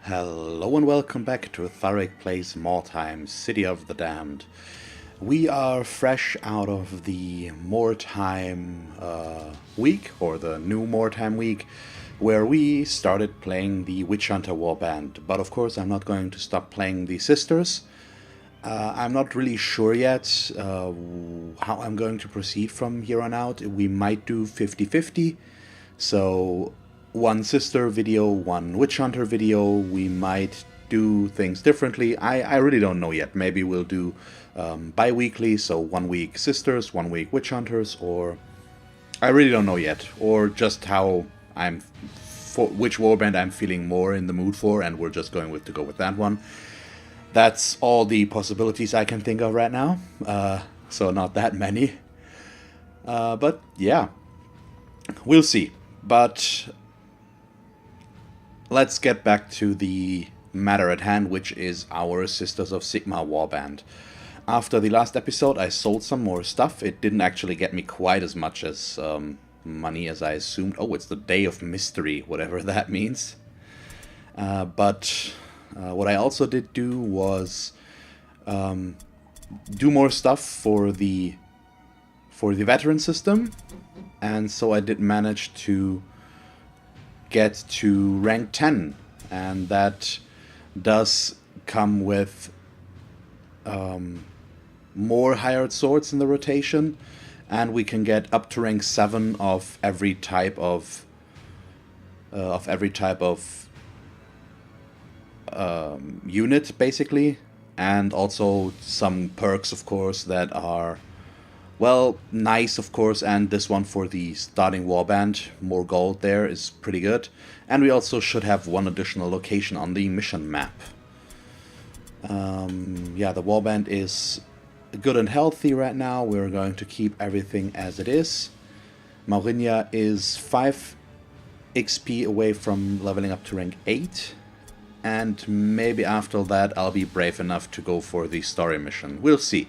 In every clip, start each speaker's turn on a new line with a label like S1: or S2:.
S1: Hello and welcome back to Thalric Plays Mordheim, City of the Damned. We are fresh out of the Mordheim week, or the new Mordheim week, where we started playing the Witch Hunter warband. But of course I'm not going to stop playing the sisters. I'm not really sure yet how I'm going to proceed from here on out. We might do 50-50, so one sister video, one witch hunter video. We might do things differently. I really don't know yet. Maybe we'll do bi-weekly, so 1 week sisters, 1 week witch hunters, or I really don't know yet. Or just how which warband I'm feeling more in the mood for, and we're just going to go with that one. That's all the possibilities I can think of right now. So not that many. But yeah, we'll see. But let's get back to the matter at hand, which is our Sisters of Sigmar warband. After the last episode, I sold some more stuff. It didn't actually get me quite as much as money as I assumed. Oh, it's the Day of Mystery, whatever that means. But what I also did do was do more stuff for the veteran system, and so I did manage to get to rank 10, and that does come with more hired swords in the rotation, and we can get up to rank 7 of every type of unit, basically, and also some perks, of course, that are, well, nice, of course, and this one for the starting warband, more gold there, is pretty good. And we also should have one additional location on the mission map. Yeah, the warband is good and healthy right now. We're going to keep everything as it is. Maurinia is 5 XP away from leveling up to rank 8. And maybe after that I'll be brave enough to go for the story mission. We'll see.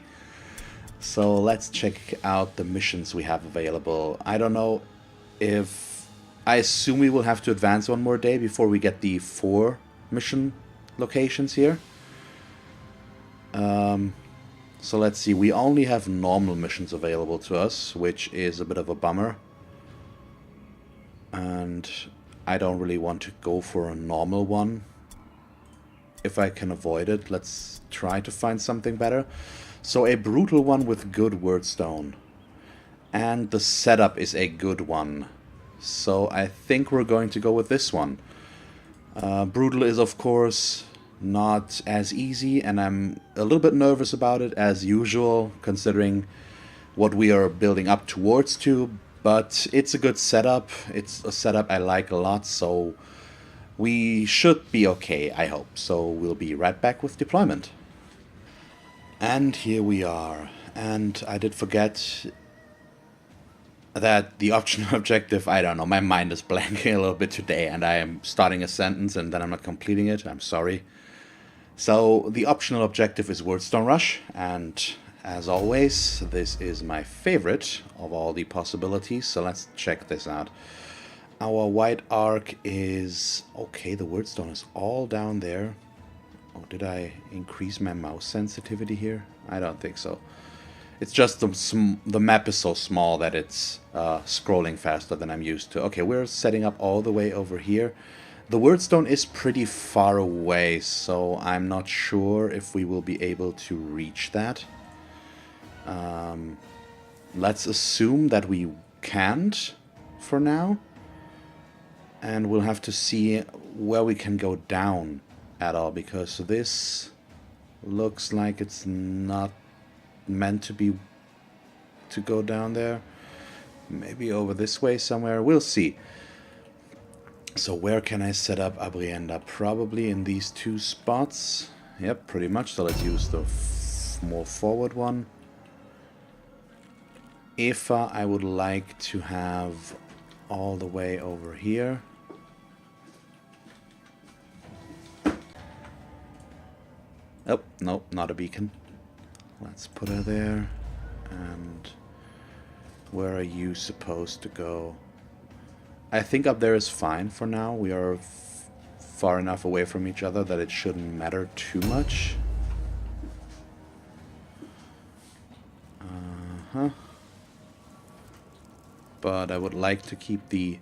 S1: So let's check out the missions we have available. I don't know if... I assume we will have to advance one more day before we get the 4 mission locations here. So let's see. We only have normal missions available to us, which is a bit of a bummer. And I don't really want to go for a normal one. If I can avoid it, let's try to find something better. So a brutal one with good wordstone. And the setup is a good one. So I think we're going to go with this one. Brutal is, of course, not as easy, and I'm a little bit nervous about it as usual, considering what we are building up towards to. But it's a good setup. It's a setup I like a lot, so we should be okay, I hope. So we'll be right back with deployment. And here we are. And I did forget that the optional objective, I don't know, my mind is blanking a little bit today, and I am starting a sentence and then I'm not completing it. I'm sorry. So the optional objective is Wordstone Rush, and as always, this is my favorite of all the possibilities, so let's check this out. Our white arc is... okay, the wordstone is all down there. Oh, did I increase my mouse sensitivity here? I don't think so. It's just the map is so small that it's scrolling faster than I'm used to. Okay, we're setting up all the way over here. The wordstone is pretty far away, so I'm not sure if we will be able to reach that. Let's assume that we can't for now. And we'll have to see where we can go down at all, because this looks like it's not meant to go down there. Maybe over this way somewhere. We'll see. So where can I set up Abrienda? Probably in these 2 spots. Yep, pretty much. So let's use the more forward one. Eva, I would like to have all the way over here. Oh, nope, not a beacon. Let's put her there. And where are you supposed to go? I think up there is fine for now. We are far enough away from each other that it shouldn't matter too much. But I would like to keep the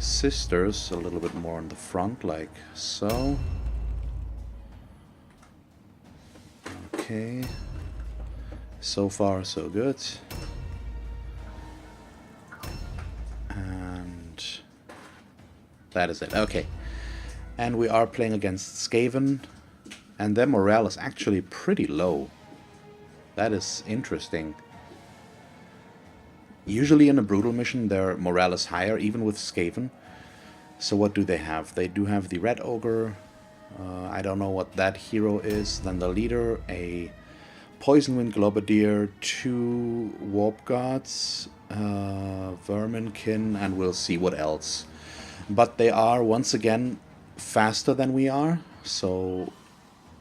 S1: sisters a little bit more in the front, like so. Okay. So far, so good. And that is it. Okay. And we are playing against Skaven, and their morale is actually pretty low. That is interesting. Usually in a brutal mission their morale is higher, even with Skaven. So what do they have? They do have the Red Ogre. I don't know what that hero is. Then the leader, a Poison Wind Globadier, 2 Warp Guards, Verminkin, and we'll see what else. But they are, once again, faster than we are. So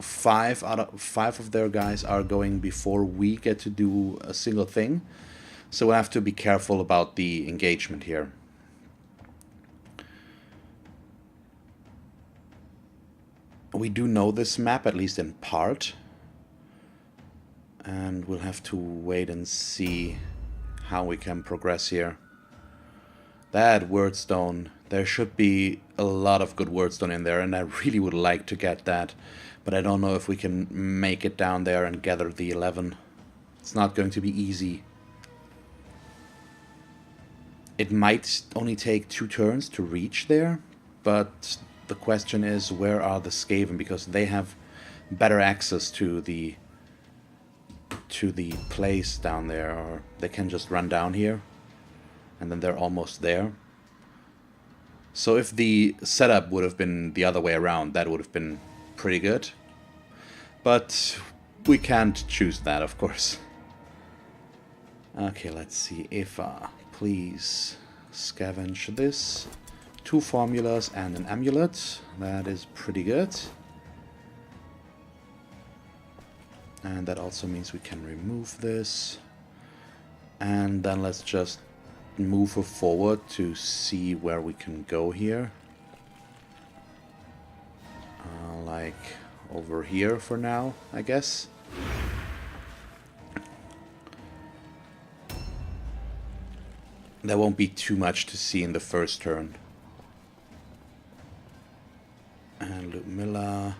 S1: 5 of their guys are going before we get to do a single thing. So we'll have to be careful about the engagement here. We do know this map, at least in part. And we'll have to wait and see how we can progress here. That wordstone. There should be a lot of good wordstone in there, and I really would like to get that. But I don't know if we can make it down there and gather the 11. It's not going to be easy. It might only take 2 turns to reach there, but the question is, where are the Skaven? Because they have better access to the place down there, or they can just run down here, and then they're almost there. So if the setup would have been the other way around, that would have been pretty good. But we can't choose that, of course. Okay, let's see. Eva, please scavenge this. 2 formulas and an amulet. That is pretty good. And that also means we can remove this. And then let's just move her forward to see where we can go here. Like over here for now, I guess. There won't be too much to see in the first turn. And Ludmilla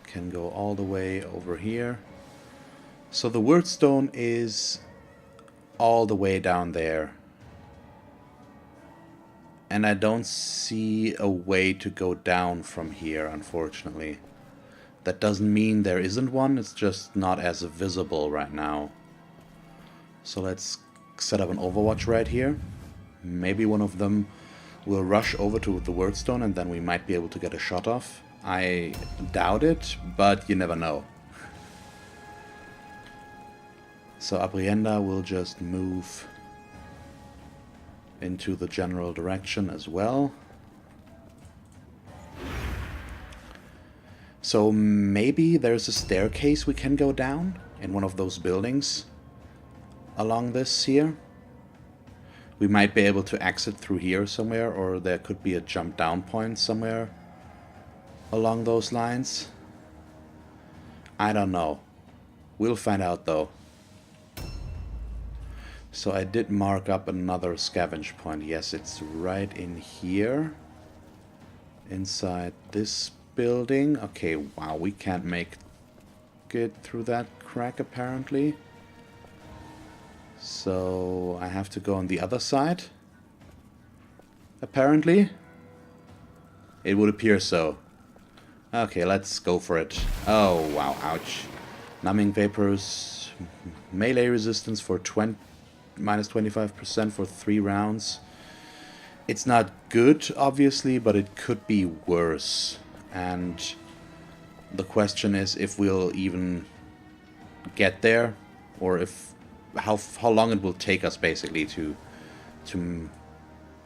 S1: can go all the way over here. So the wordstone is all the way down there. And I don't see a way to go down from here, unfortunately. That doesn't mean there isn't one, it's just not as visible right now. So let's set up an overwatch right here. Maybe one of them will rush over to the wordstone and then we might be able to get a shot off. I doubt it, but you never know. So Abrienda will just move into the general direction as well. So maybe there's a staircase we can go down in one of those buildings along this here. We might be able to exit through here somewhere, or there could be a jump down point somewhere along those lines. I don't know. We'll find out though. So I did mark up another scavenge point. Yes, it's right in here. Inside this building. Okay, wow, we can't make it through that crack apparently. So I have to go on the other side. Apparently. It would appear so. Okay, let's go for it. Oh, wow, ouch. Numbing Vapors. Melee resistance for minus 25% for 3 rounds. It's not good, obviously, but it could be worse. And the question is if we'll even get there, or if how long it will take us basically to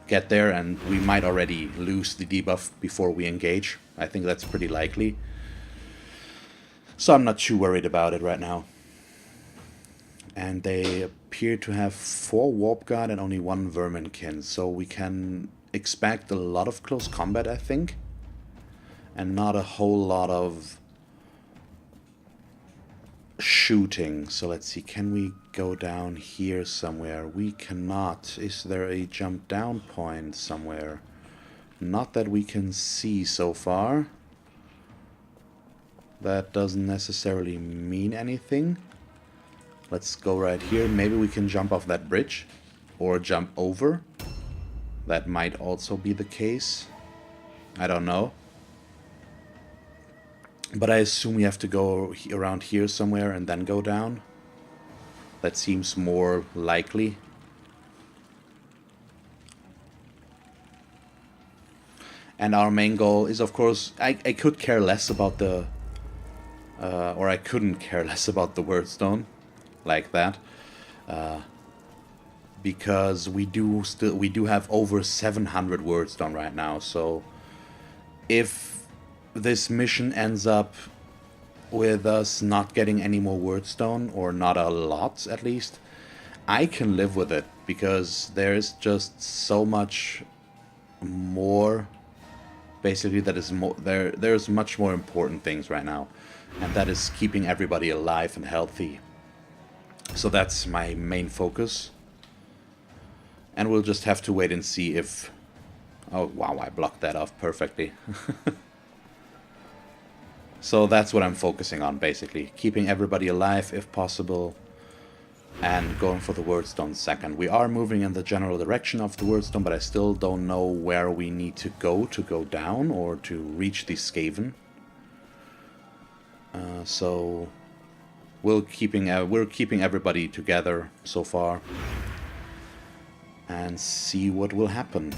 S1: get there, and we might already lose the debuff before we engage. I think that's pretty likely. So I'm not too worried about it right now. And they appear to have 4 Warp Guard and only 1 Verminkin, so we can expect a lot of close combat, I think. and not a whole lot of shooting. So let's see, can we go down here somewhere? We cannot. Is there a jump down point somewhere? Not that we can see so far. That doesn't necessarily mean anything. Let's go right here. Maybe we can jump off that bridge or jump over. That might also be the case. I don't know. But I assume we have to go around here somewhere and then go down. That seems more likely. And our main goal is, of course, I could care less about the... or I couldn't care less about the wordstone. Like that. Because we do have over 700 wordstone right now. So if this mission ends up with us not getting any more wordstone, or not a lot at least, I can live with it, because there's just so much more, basically, that is more there's much more important things right now, and that is keeping everybody alive and healthy. So that's my main focus, and we'll just have to wait and see if... Oh wow, I blocked that off perfectly. So that's what I'm focusing on, basically. Keeping everybody alive, if possible, and going for the wordstone second. We are moving in the general direction of the wordstone, but I still don't know where we need to go down, or to reach the Skaven. So we're keeping everybody together so far, and see what will happen.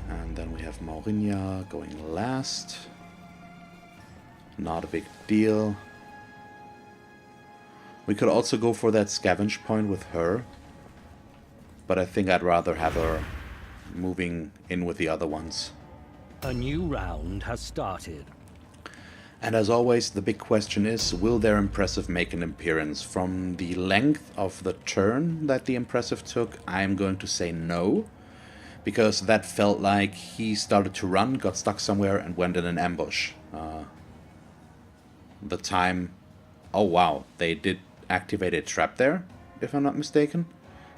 S1: And then we have Maurinia going last. Not a big deal. We could also go for that scavenge point with her, but I think I'd rather have her moving in with the other ones.
S2: A new round has started.
S1: And as always, the big question is, will their impressive make an appearance? From the length of the turn that the impressive took, I'm going to say no, because that felt like he started to run, got stuck somewhere, and went in an ambush. The time... Oh wow, they did activate a trap there, if I'm not mistaken.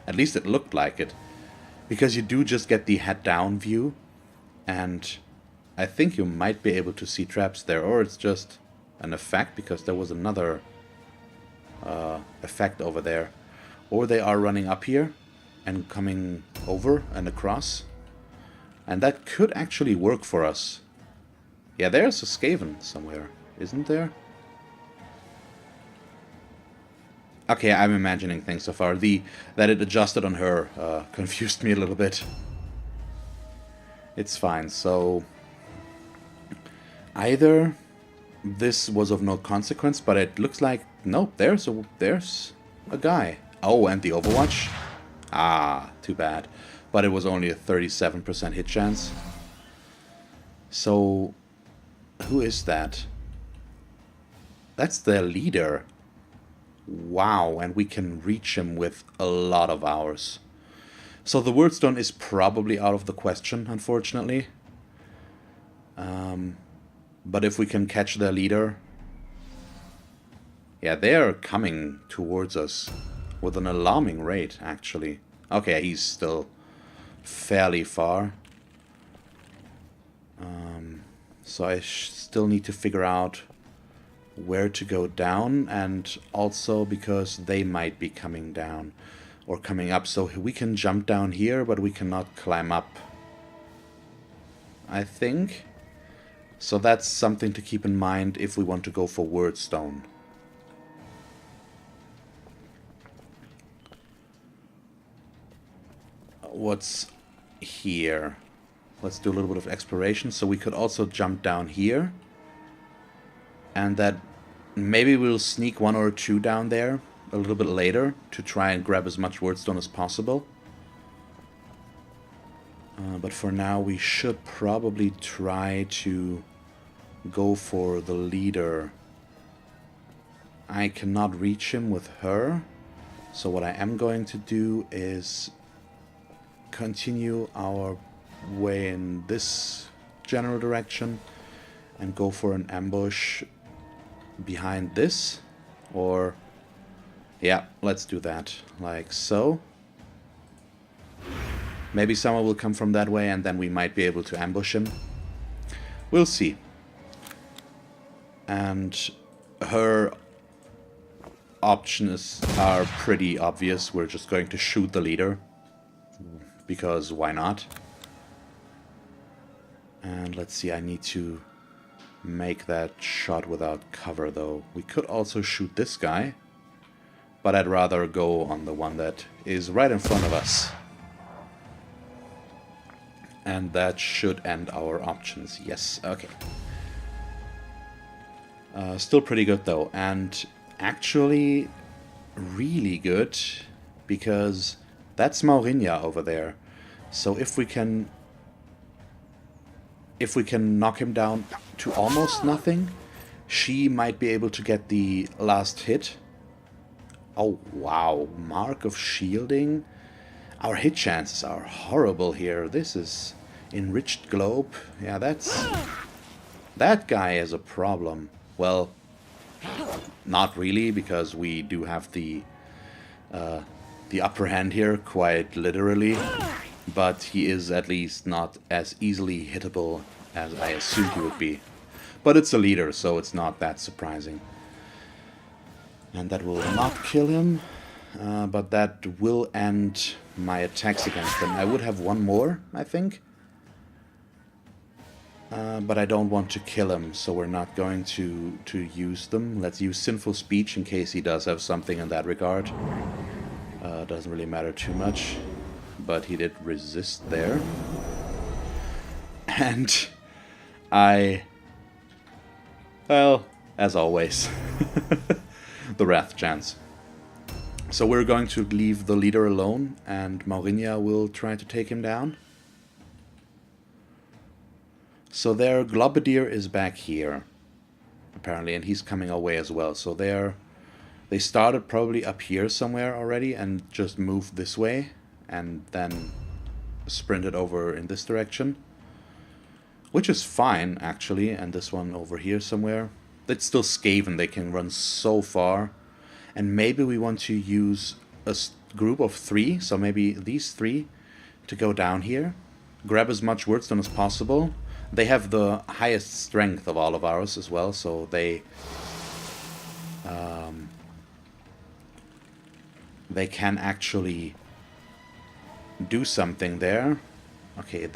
S1: At least it looked like it. Because you do just get the head-down view, and I think you might be able to see traps there, or it's just an effect, because there was another effect over there. Or they are running up here and coming over and across. And that could actually work for us. Yeah, there's a Skaven somewhere, isn't there? Okay, I'm imagining things so far. That it adjusted on her confused me a little bit. It's fine, so... Either this was of no consequence, but it looks like... Nope, there's a guy. Oh, and the Overwatch? Ah, too bad. But it was only a 37% hit chance. So, who is that? That's their leader. Wow, and we can reach him with a lot of hours. So the wordstone is probably out of the question, unfortunately. But if we can catch their leader... Yeah, they're coming towards us with an alarming rate, actually. Okay, he's still fairly far. So I still need to figure out where to go down, and also because they might be coming down or coming up. So we can jump down here, but we cannot climb up, I think. So that's something to keep in mind if we want to go for wordstone. What's here? Let's do a little bit of exploration. So we could also jump down here. And that maybe we'll sneak one or two down there a little bit later to try and grab as much wordstone as possible. But for now we should probably try to go for the leader. I cannot reach him with her. So what I am going to do is continue our way in this general direction and go for an ambush behind this. Or, yeah, let's do that. Like so. Maybe someone will come from that way and then we might be able to ambush him. We'll see. And her options are pretty obvious. We're just going to shoot the leader. Because why not? And let's see, I need to make that shot without cover though. We could also shoot this guy. But I'd rather go on the one that is right in front of us. And that should end our options. Yes, okay. Still pretty good though. And actually really good. Because that's Maurinha over there. So if we can knock him down to almost nothing, she might be able to get the last hit. Oh wow, Mark of Shielding. Our hit chances are horrible here. This is Enriched Globe. Yeah, that guy is a problem. Well, not really, because we do have the upper hand here, quite literally. But he is at least not as easily hittable as I assumed he would be. But it's a leader, so it's not that surprising. And that will not kill him. But that will end my attacks against him. I would have one more, I think. But I don't want to kill him, so we're not going to use them. Let's use Sinful Speech in case he does have something in that regard. Doesn't really matter too much. But he did resist there. And well, as always, the Wrath chance. So we're going to leave the leader alone, and Maurinha will try to take him down. So their Globadier is back here, apparently, and he's coming our way as well. So they started probably up here somewhere already and just moved this way, and then sprinted over in this direction. Which is fine, actually, and this one over here somewhere. It's still Skaven, they can run so far. And maybe we want to use a group of 3, so maybe these 3, to go down here. Grab as much Wordstone as possible. They have the highest strength of all of ours as well, so they can actually do something there. Okay,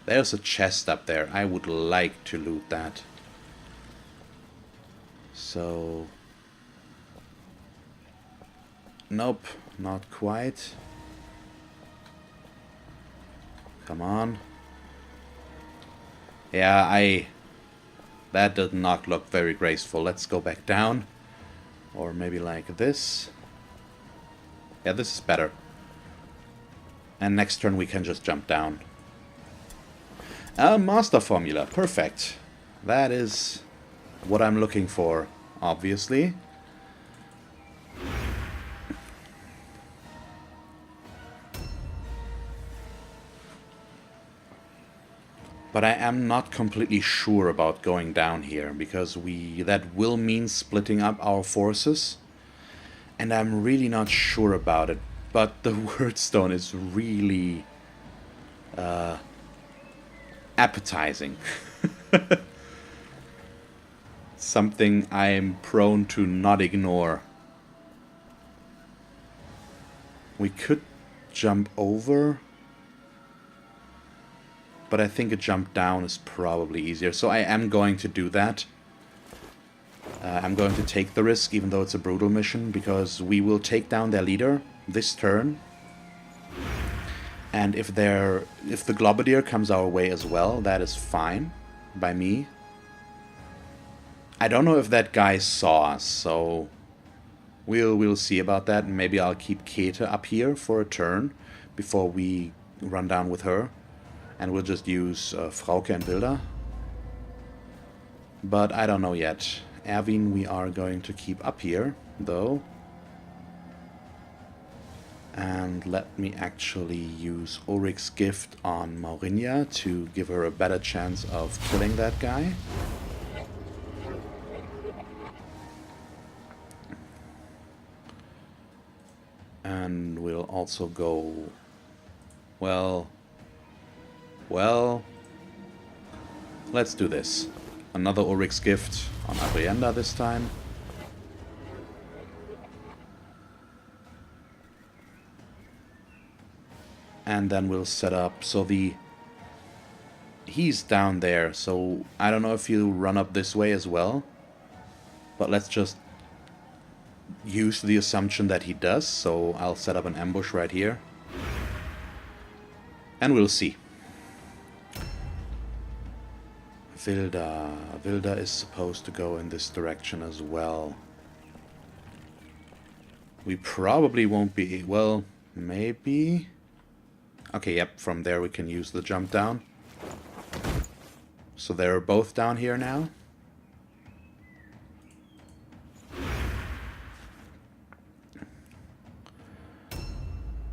S1: there's a chest up there. I would like to loot that. So... nope, not quite. Come on. Yeah, that did not look very graceful. Let's go back down. Or maybe like this. Yeah, this is better. And next turn we can just jump down. Master Formula. Perfect. That is what I'm looking for, obviously. But I am not completely sure about going down here, because that will mean splitting up our forces. And I'm really not sure about it. But the Wordstone is really appetizing. Something I'm prone to not ignore. We could jump over, but I think a jump down is probably easier. So I am going to do that. I'm going to take the risk, even though it's a brutal mission, because we will take down their leader this turn. And if the Globadier comes our way as well, that is fine by me. I don't know if that guy saw us, so we'll see about that. Maybe I'll keep Kete up here for a turn before we run down with her. And we'll just use Frauke and Bilda. But I don't know yet. Erwin we are going to keep up here, though. And let me actually use Ulrich's gift on Maurinia to give her a better chance of killing that guy. And we'll also go... Well, let's do this. Another Ulrich's gift on Abrienda this time. And then we'll set up, so he's down there, so I don't know if he'll run up this way as well. But let's just use the assumption that he does, so I'll set up an ambush right here. And we'll see. Vilda is supposed to go in this direction as well. We probably won't be, well, maybe... Okay, yep, from there we can use the jump down. So they're both down here now.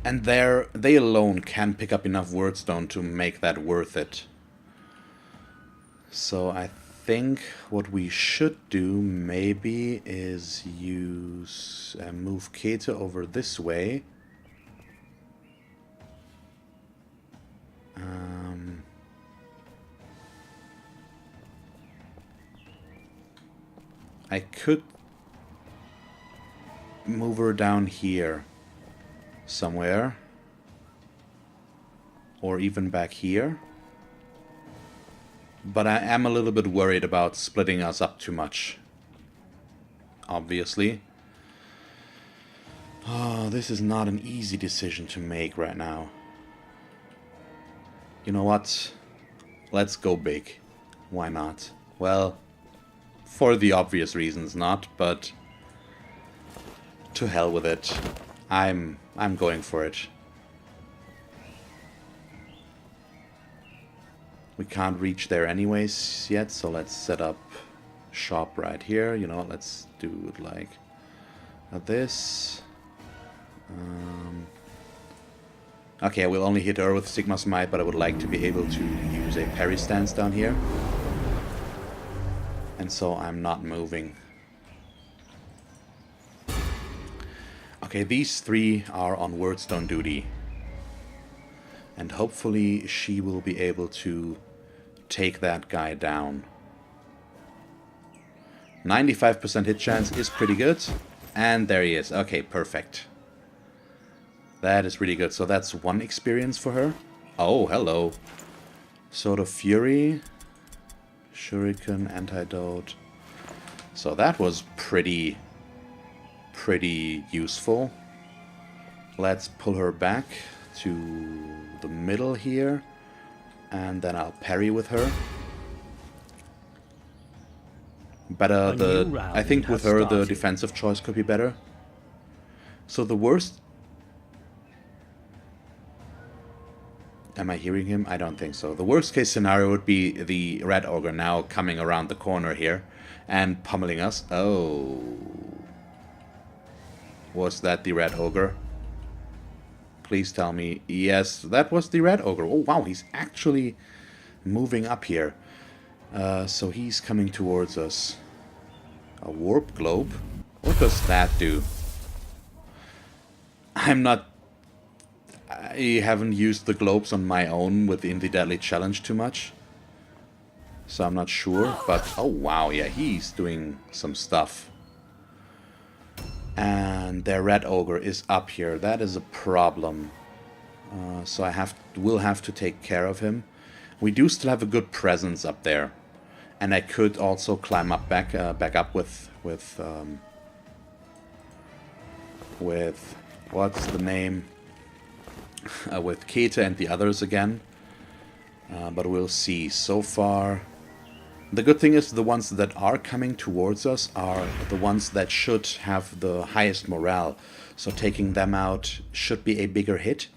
S1: And they alone can pick up enough wordstone to make that worth it. So I think what we should do maybe is use move Kete over this way. I could move her down here somewhere, or even back here. But I am a little bit worried about splitting us up too much, obviously. Oh, this is not an easy decision to make right now. You know what? Let's go big. Why not? Well, for the obvious reasons not, but to hell with it. I'm going for it. We can't reach there anyways yet, so let's set up shop right here. You know, let's do it like this. Okay, I will only hit her with Sigmar's Might, but I would like to be able to use a parry stance down here. And so I'm not moving. Okay, these three are on wordstone duty. And hopefully she will be able to take that guy down. 95% hit chance is pretty good. And there he is. Okay, perfect. That is really good. So that's one experience for her. Oh, hello. Sword of Fury. Shuriken, Antidote. So that was pretty useful. Let's pull her back to the middle here. And then I'll parry with her. Better I think with her the defensive choice could be better. So the worst... Am I hearing him? I don't think so. The worst case scenario would be the Red Ogre now coming around the corner here and pummeling us. Oh. Was that the Red Ogre? Please tell me. Yes, that was the Red Ogre. Oh, wow, he's actually moving up here. So he's coming towards us. A warp globe? What does that do? I haven't used the globes on my own within the Deadly Challenge too much. So I'm not sure, but oh wow, yeah, he's doing some stuff. And their Red Ogre is up here. That is a problem. So will have to take care of him. We do still have a good presence up there. And I could also climb up back up with what's the name? With Kete and the others again. But we'll see. So far, the good thing is the ones that are coming towards us are the ones that should have the highest morale. So taking them out should be a bigger hit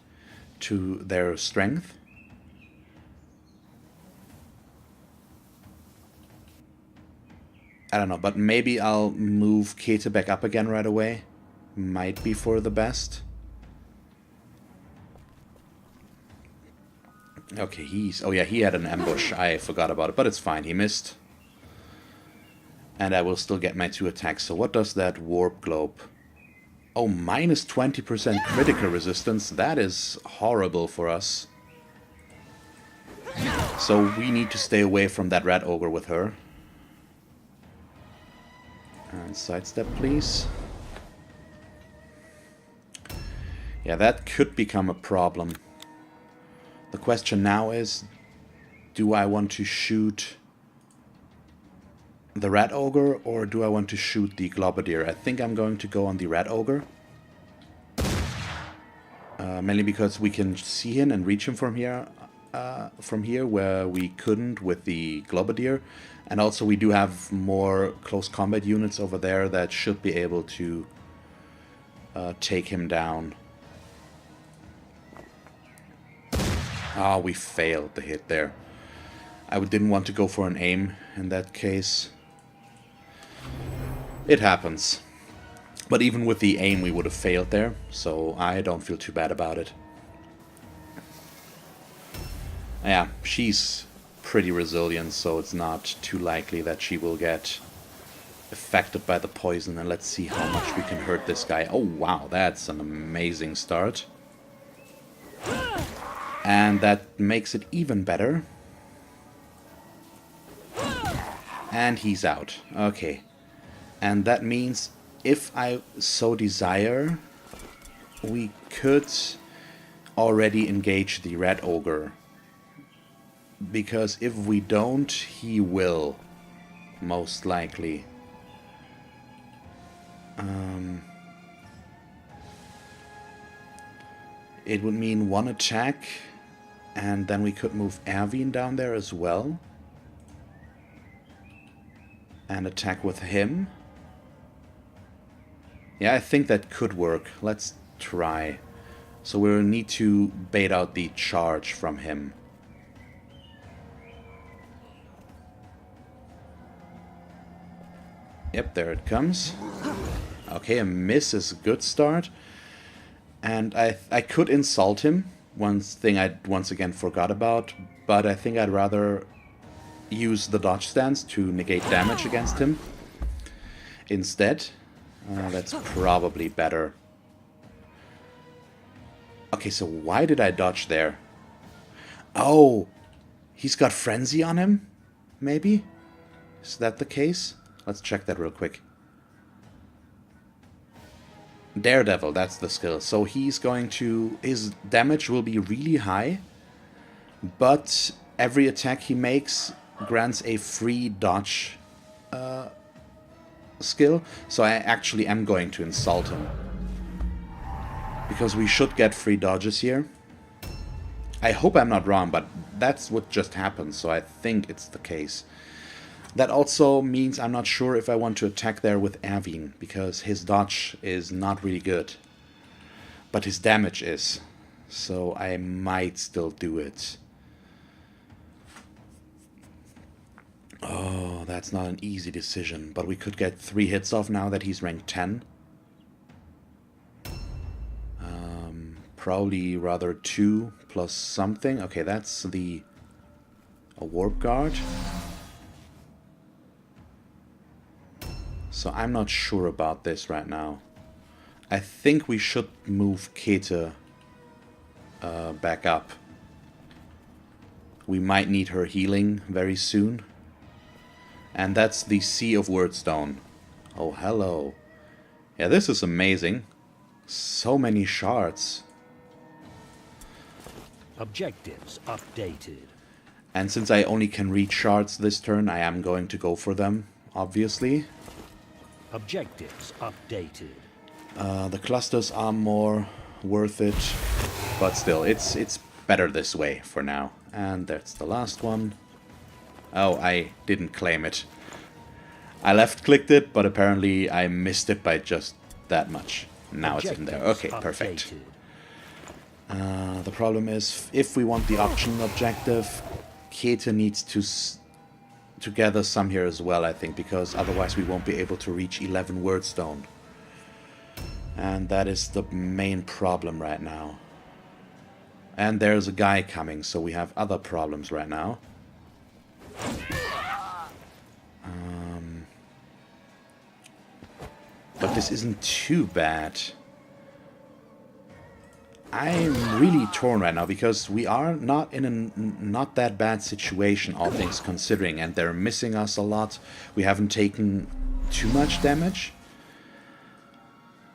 S1: to their strength. I don't know, but maybe I'll move Kete back up again right away. Might be for the best. Okay, he's... Oh yeah, he had an ambush. I forgot about it, but it's fine. He missed. And I will still get my 2 attacks. So what does that warp globe? Oh, minus 20% critical resistance. That is horrible for us. So we need to stay away from that rat ogre with her. And sidestep, please. Yeah, that could become a problem. The question now is, do I want to shoot the rat ogre or do I want to shoot the globadier? I think I'm going to go on the rat ogre. Mainly because we can see him and reach him from here where we couldn't with the globadier. And also we do have more close combat units over there that should be able to take him down. Ah, we failed the hit there. I didn't want to go for an aim in that case. It happens. But even with the aim we would have failed there, so I don't feel too bad about it. Yeah, she's pretty resilient, so it's not too likely that she will get affected by the poison. And let's see how much we can hurt this guy. Oh wow, that's an amazing start. And that makes it even better. And he's out. Okay. And that means if I so desire, we could already engage the rat ogre. Because if we don't, he will. Most likely. It would mean 1 attack. And then we could move Erwin down there as well. And attack with him. Yeah, I think that could work. Let's try. So we'll need to bait out the charge from him. Yep, there it comes. Okay, a miss is a good start. And I could insult him. One thing I once again forgot about. But I think I'd rather use the dodge stance to negate damage against him instead. That's probably better. Okay, so why did I dodge there? Oh, he's got frenzy on him? Maybe? Is that the case? Let's check that real quick. Daredevil, that's the skill. So he's going to... His damage will be really high, but every attack he makes grants a free dodge skill. So I actually am going to insult him. Because we should get free dodges here. I hope I'm not wrong, but that's what just happened, so I think it's the case. That also means I'm not sure if I want to attack there with Erwin, because his dodge is not really good. But his damage is. So I might still do it. Oh, that's not an easy decision. But we could get 3 hits off now that he's ranked 10. Probably rather 2 plus something. Okay, that's a warp guard. So I'm not sure about this right now. I think we should move Kete back up. We might need her healing very soon. And that's the Sea of Wordstone. Oh, hello. Yeah, this is amazing. So many shards.
S2: Objectives updated. And
S1: since I only can reach shards this turn, I am going to go for them, obviously.
S2: Objectives updated.
S1: The clusters are more worth it, but still, it's better this way for now. And that's the last one. Oh, I didn't claim it. I left-clicked it, but apparently I missed it by just that much. Now it's in there. Okay, perfect. The problem is, if we want the optional objective, Kete needs to gather some here as well, I think, because otherwise we won't be able to reach 11 Wordstone. And that is the main problem right now. And there's a guy coming, so we have other problems right now. But this isn't too bad. I'm really torn right now because we are not in a not that bad situation, all things considering, and they're missing us a lot. We haven't taken too much damage,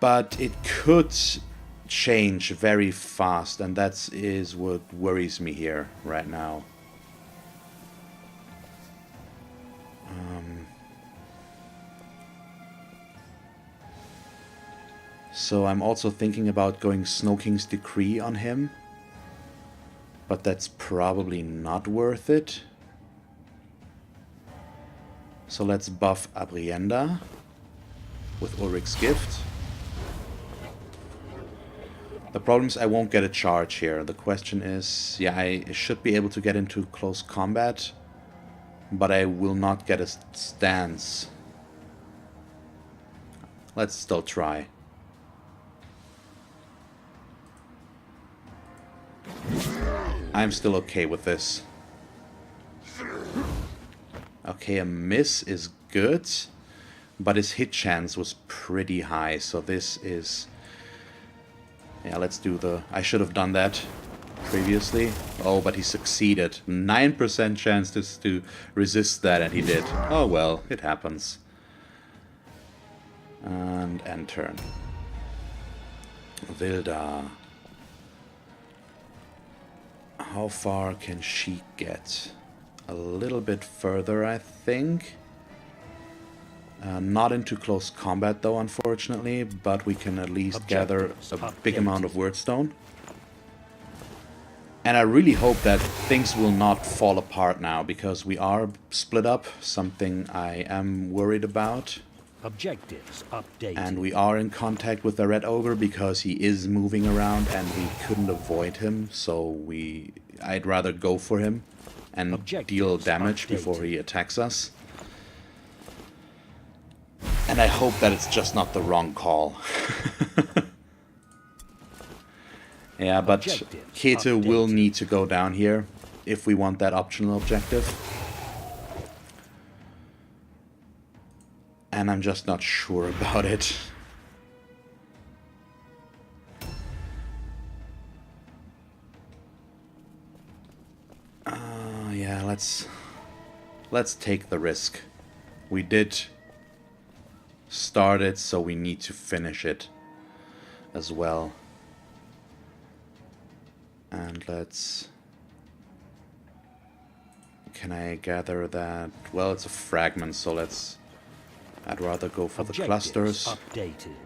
S1: but it could change very fast, and that is what worries me here right now. So I'm also thinking about going Snow King's Decree on him. But that's probably not worth it. So let's buff Abrienda with Ulrich's Gift. The problem is I won't get a charge here. The question is, yeah, I should be able to get into close combat, but I will not get a stance. Let's still try. I'm still okay with this. Okay, a miss is good, but his hit chance was pretty high, so this is... Yeah, let's do the... I should have done that previously. Oh, but he succeeded. 9% chance to resist that, and he did. Oh well, it happens. And end turn. Vilda. How far can she get? A little bit further, I think. Not into close combat, though, unfortunately, but we can at least gather a big amount of Wordstone. And I really hope that things will not fall apart now, because we are split up, something I am worried about.
S2: Objectives updated.
S1: And we are in contact with the Red Ogre because he is moving around and we couldn't avoid him, so I'd rather go for him and deal damage before he attacks us. And I hope that it's just not the wrong call. Yeah, but Kete will need to go down here if we want that optional objective. And I'm just not sure about it. Yeah, let's take the risk. We did start it, so we need to finish it as well. And let's... Can I gather that? Well, it's a fragment, so let's... I'd rather go for the clusters.
S2: Updated.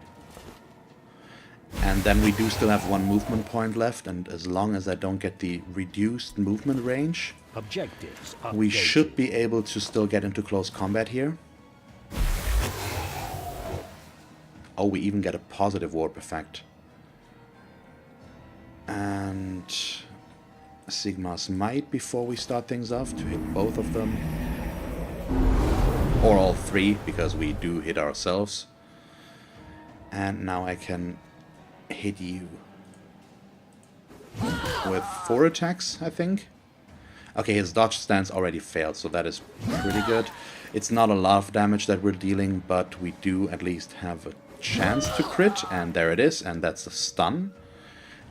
S1: And then we do still have one movement point left, and as long as I don't get the reduced movement range,
S2: objectives updated.
S1: We should be able to still get into close combat here. Oh, we even get a positive warp effect. And Sigmar's Might before we start things off to hit both of them. Or all three, because we do hit ourselves. And now I can hit you with 4 attacks, I think. Okay, his dodge stance already failed, so that is pretty good. It's not a lot of damage that we're dealing, but we do at least have a chance to crit, and there it is, and that's a stun,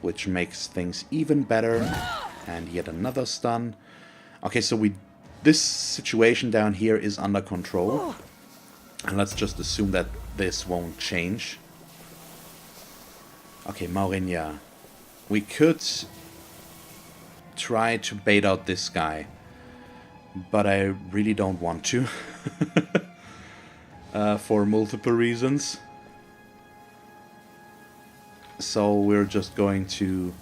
S1: which makes things even better. And yet another stun. Okay, so this situation down here is under control. And let's just assume that this won't change. Okay, Maurinia. We could try to bait out this guy. But I really don't want to. For multiple reasons. So we're just going to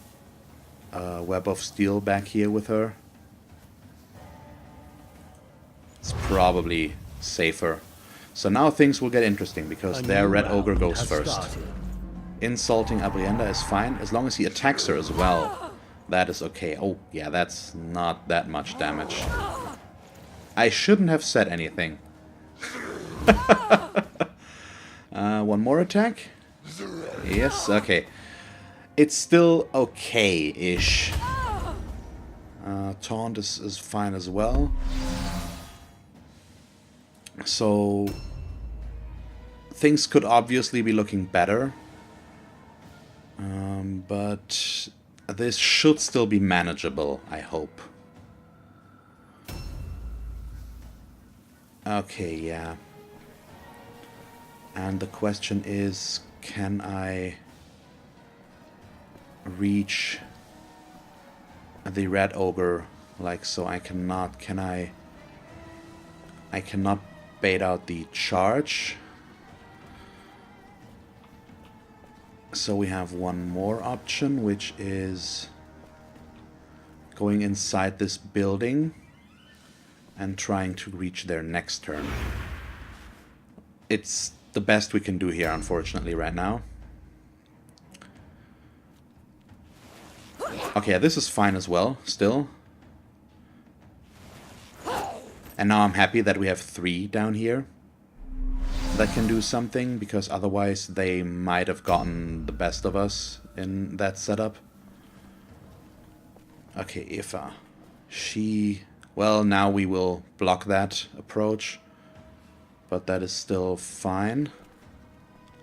S1: Web of Steel back here with her. It's probably safer. So now things will get interesting, because their Red Ogre goes first. Insulting Abrienda is fine, as long as he attacks her as well. That is okay. Oh, yeah, that's not that much damage. I shouldn't have said anything. One more attack? Yes, okay. It's still okay-ish. Taunt is fine as well. So things could obviously be looking better. But this should still be manageable, I hope. Okay, yeah. And the question is, can I reach the red ogre like so? I cannot. I cannot bait out the charge. So we have one more option, which is going inside this building and trying to reach there next turn. It's the best we can do here, unfortunately, right now. Okay, this is fine as well, still. And now I'm happy that we have 3 down here that can do something, because otherwise they might have gotten the best of us in that setup. Okay, Aoife. She... Well, now we will block that approach, but that is still fine.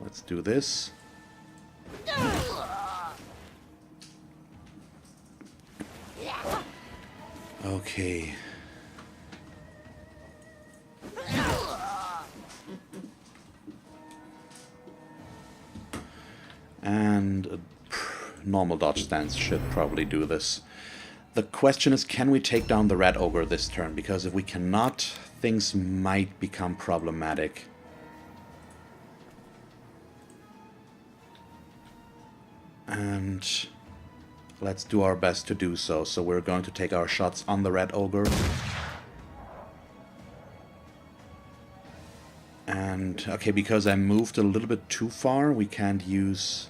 S1: Let's do this. Okay. And a normal dodge stance should probably do this. The question is, can we take down the red ogre this turn? Because if we cannot, things might become problematic. And let's do our best to do so. So we're going to take our shots on the red ogre. And, okay, because I moved a little bit too far, we can't use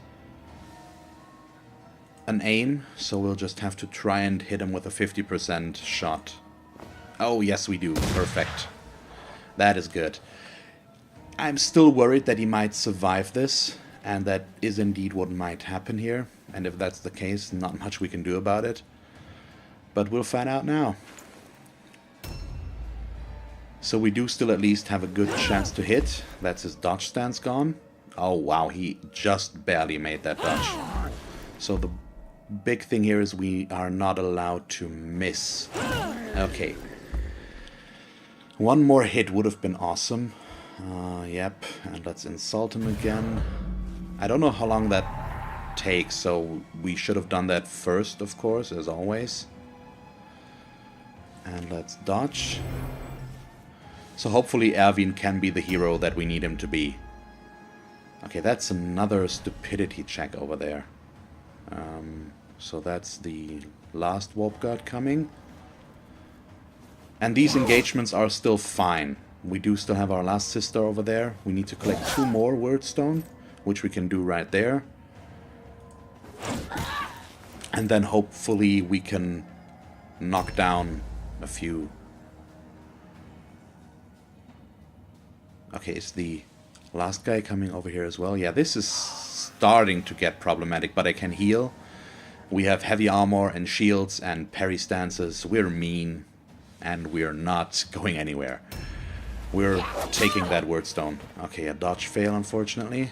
S1: an aim, so we'll just have to try and hit him with a 50% shot. Oh, yes, we do. Perfect. That is good. I'm still worried that he might survive this, and that is indeed what might happen here. And if that's the case, not much we can do about it. But we'll find out now. So we do still at least have a good chance to hit. That's his dodge stance gone. Oh, wow, he just barely made that dodge. So the big thing here is we are not allowed to miss. Okay. One more hit would have been awesome. Yep, and let's insult him again. I don't know how long that takes, so we should have done that first, of course, as always. And let's dodge. So hopefully Erwin can be the hero that we need him to be. Okay, that's another stupidity check over there. So that's the last warp guard coming. And these engagements are still fine. We do still have our last sister over there. We need to collect 2 more wordstone, which we can do right there. And then hopefully we can knock down a few. Okay, is the last guy coming over here as well? Yeah, this is starting to get problematic, but I can heal. We have heavy armor and shields and parry stances. We're mean, and we're not going anywhere. We're taking that wordstone. Okay, a dodge fail, unfortunately.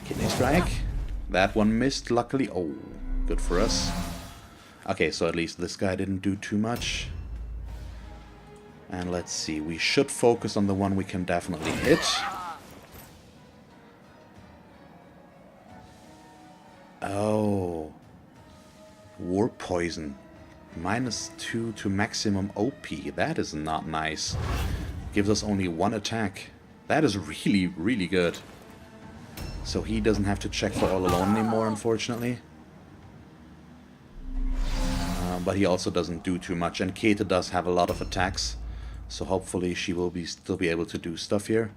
S1: Kidney strike. That one missed, luckily. Oh, good for us. Okay, so at least this guy didn't do too much. And let's see, we should focus on the one we can definitely hit. Oh. Warp poison. -2 to maximum OP. That is not nice. Gives us only 1 attack. That is really, really good. So he doesn't have to check for all alone anymore, unfortunately. But he also doesn't do too much. And Kate does have a lot of attacks. So hopefully she will still be able to do stuff here.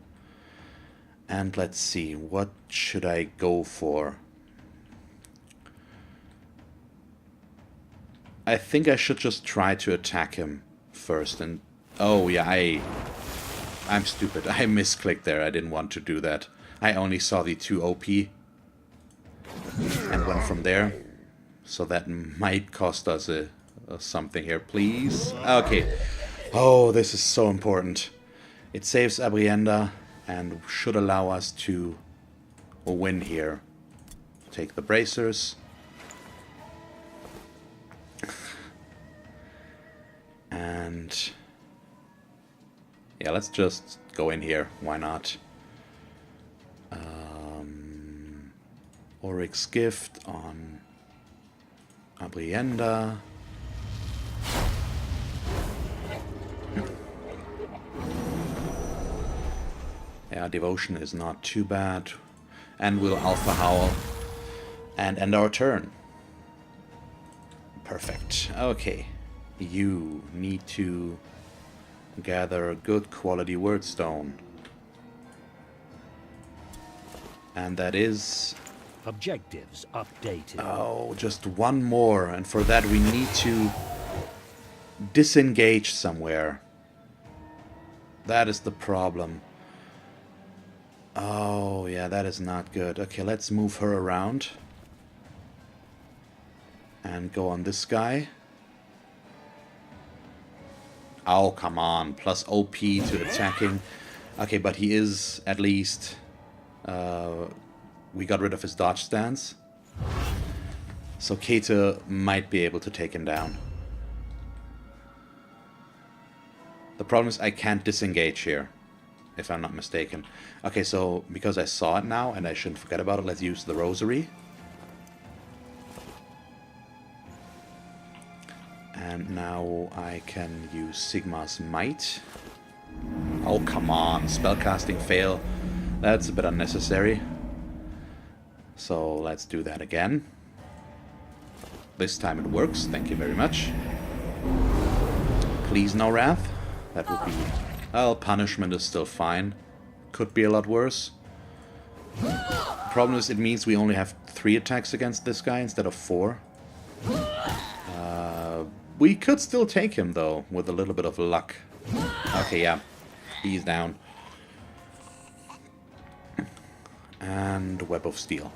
S1: And let's see, what should I go for? I think I should just try to attack him first. And oh yeah, I'm stupid. I misclicked there. I didn't want to do that. I only saw the 2 OP and went from there. So that might cost us a something here, please. Okay. Oh, this is so important. It saves Abrienda and should allow us to win here. Take the bracers. And yeah, let's just go in here. Why not? Auric's Gift on Abrienda. Yeah, Devotion is not too bad. And we'll Alpha Howl and end our turn. Perfect. Okay. You need to gather a good quality wordstone. And that is...
S2: Objectives updated.
S1: Oh, just one more. And for that we need to disengage somewhere. That is the problem. Oh, yeah, that is not good. Okay, let's move her around. And go on this guy. Oh, come on. Plus OP to attacking. Okay, but he is at least... we got rid of his dodge stance. So Keita might be able to take him down. The problem is I can't disengage here, if I'm not mistaken. Okay, so because I saw it now and I shouldn't forget about it, let's use the Rosary. And now I can use Sigmar's Might. Oh, come on. Spellcasting fail. That's a bit unnecessary. So let's do that again. This time it works. Thank you very much. Please no wrath. That would be... Well, punishment is still fine. Could be a lot worse. Problem is it means we only have 3 attacks against this guy instead of 4. We could still take him though, with a little bit of luck. Okay, yeah. He's down. And Web of Steel.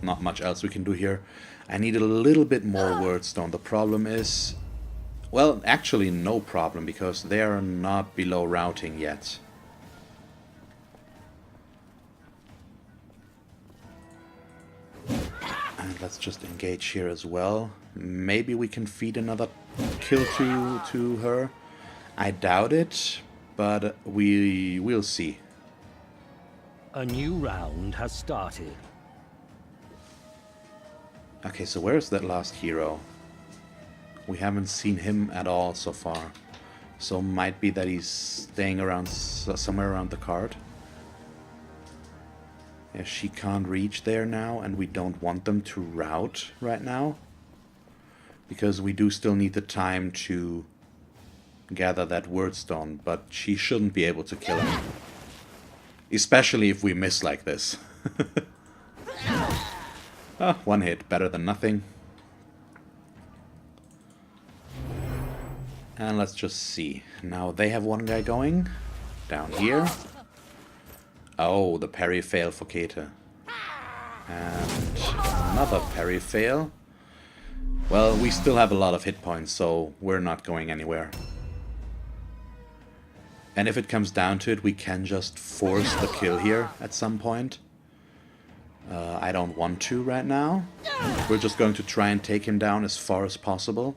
S1: Not much else we can do here. I need a little bit more wordstone. The problem is... Well, actually no problem, because they are not below routing yet. And let's just engage here as well. Maybe we can feed another kill to her. I doubt it, but we'll see.
S2: A new round has started.
S1: Okay, so where's that last hero? We haven't seen him at all so far. So might be that he's staying around somewhere around the card. Yeah, she can't reach there now, and we don't want them to route right now. Because we do still need the time to gather that wordstone, but she shouldn't be able to kill him. Especially if we miss like this. Oh, 1 hit, better than nothing. And let's just see. Now they have 1 guy going. Down here. Oh, the parry fail for Keita. And another parry fail. Well, we still have a lot of hit points, so we're not going anywhere. And if it comes down to it, we can just force the kill here at some point. I don't want to right now. We're just going to try and take him down as far as possible.